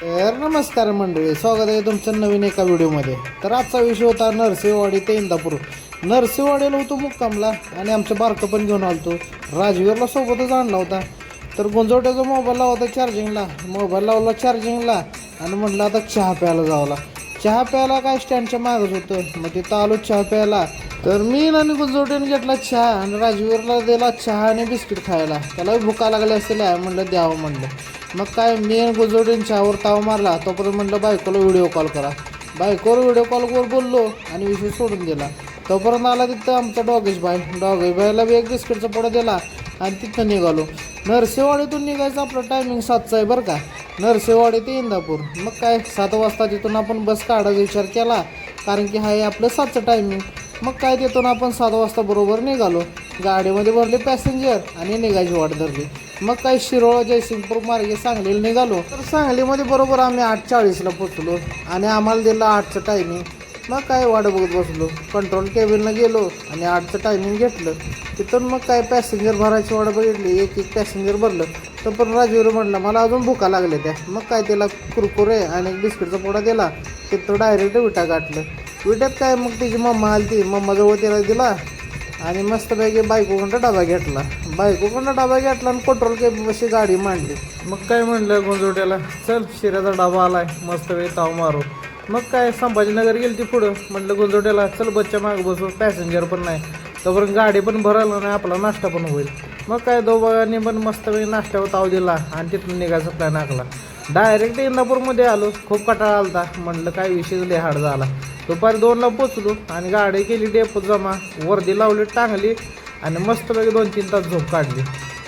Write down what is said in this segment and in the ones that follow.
तर नमस्कार मंडळी, स्वागत आहे तुमचं नवीन एका व्हिडिओमध्ये. तर आजचा विषय होता नरसिंहवाडी ते इंदापूर. नरसिंहवाडीला होतो मुक्कामला आणि आमचं बारकं पण घेऊन आलतो. राजवीरला सोबतच आणला होता. तर गुंजवट्याचा मोबाईल लावला होता चार्जिंगला, मोबाईल लावला चार्जिंगला आणि म्हटलं आता चहा प्यायला जावला. चहा प्यायला काय स्टँडच्या मागच होतं, मग तिथं आलो चहा प्यायला. तर मी आणि गुंजवट्याने घेतला चहा आणि राजवीरला दिला चहा आणि बिस्किट खायला. त्याला भुका लागली असेल म्हणलं द्यावं म्हणलं. मग काय मी गुजवडीन चहावर ताव मारला. तोपर्यंत म्हटलं बायकोला व्हिडिओ कॉल करा. बायकोवर व्हिडिओ कॉलवर बोललो आणि विषय सोडून दिला. तोपर्यंत आला तिथं आमचा डॉगेश बायला बी एक बिस्किटचा पुडा दिला आणि तिथं निघालो. नरसिंहवाडीतून निघायचं आपलं टायमिंग 7चा आहे बरं का. नरसिंहवाडी ते इंदापूर. मग काय 7 वाजता तिथून आपण बस काढायचा विचार केला, कारण की आहे आपलं 7चं टायमिंग. मग काय तिथून आपण 7 वाजता बरोबर निघालो. गाडीमध्ये भरले पॅसेंजर आणि निघायची वाट धरली. मग काय शिरोळ जयसिंगपूर मार्गे सांगलीला निघालो. तर सांगलीमध्ये बरोबर आम्ही 8:40ला पोचलो आणि आम्हाला दिलं 8चं टायमिंग. मग काय वाट बघत बसलो. कंट्रोल केबिनला गेलो आणि 8चं टायमिंग घेतलं. तिथून मग काय पॅसेंजर भरायची वाट बघितली. एक पॅसेंजर भरलं. तर पण राजवीर म्हटलं मला अजून भुका लागल्या त्या. मग काय त्याला कुरकुरे आणि एक बिस्किटचा पोडा दिला. तिथं डायरेक्ट विटा गाठलं. विट्यात काय मग तिची मम्मा आली. ती मम्माजवळ त्याला दिला आणि मस्तपैकी बायकोकडं डबा घेतला. आणि कंट्रोल केबिनपाशी गाडी मांडली. मग काय म्हणलं गुंजवट्याला, चल शिऱ्याचा डबा आलाय, मस्तपैकी ताव मारू. मग काय संभाजीनगर गेली ती पुढं. म्हटलं गुंजवट्याला चल बच्च्या मागं बसू, पॅसेंजर पण नाही, तोपर्यंत गाडी पण भरायला नाही, आपला नाश्ता पण होईल. मग काय दोघांनी पण मस्तपैकी नाश्त्यावर ताव दिला आणि तिथून निघायचा प्लॅन आखला. डायरेक्ट इंदापूरमध्ये आलो. खूप कटाळा आलता. म्हटलं काय विषय लिहाड झाला. दुपारी 2ला पोचलो आणि गाडी केली डेपोत जमा. वर्दी लावली टांगली आणि मस्तपैकी 2-3 तास झोप काढली.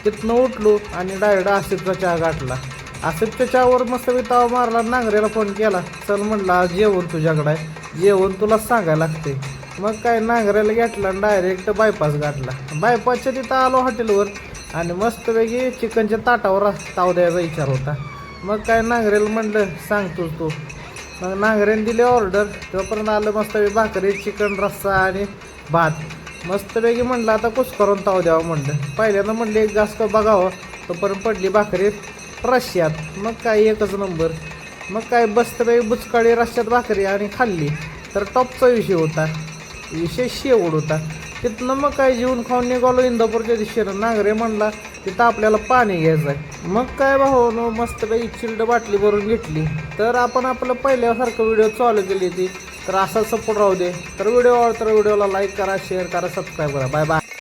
तिथनं उठलो आणि डायरेक्ट आसिफचा चहा गाठला. आसिफच्या चहावर मस्तपैकी ताव मारला. नांगरेला फोन केला, चल म्हटलं आज जेवण तुझ्याकडं आहे, जेवण तुलाच सांगायला लागते. मग काय नांगऱ्याला घेतला आणि डायरेक्ट बायपास गाठला. बायपासच्या तिथं आलो हॉटेलवर आणि मस्तपैकी चिकनच्या ताटावर ताव द्यायचा विचार होता. मग काय नांगरेला म्हटलं सांगतोच तू. मग नांगऱ्याने दिले ऑर्डर. तोपर्यंत आलं मस्तपैकी भाकरी, चिकन रस्सा आणि भात. मस्तपैकी म्हटलं आता कुस करून ताव द्यावं म्हटलं. पहिल्यांदा म्हटलं एक घास बघावं, तोपर्यंत पडली भाकरी रश्श्यात. मग काय एकच नंबर. मग काय मस्तपैकी बुचकाळी रश्श्यात भाकरी आणि खाल्ली. तर टॉपचा विषय होता, विषय शेवड होता. तिथनं मग काय जेवून खाऊन निघालो इंदापूरच्या दिशेनं. नांगरे म्हणला तिथं आपल्याला पाणी घ्यायचं आहे. मग काय भाऊ मस्तपैकी चिल्ड बाटली भरून घेतली. तर आपण आपलं पहिल्यासारखं व्हिडिओ चालू केली ती. तर असा सपोर्ट राहू दे. तर व्हिडिओ आवडला तर व्हिडिओला लाईक करा, शेअर करा, सबस्क्राईब करा. Bye bye.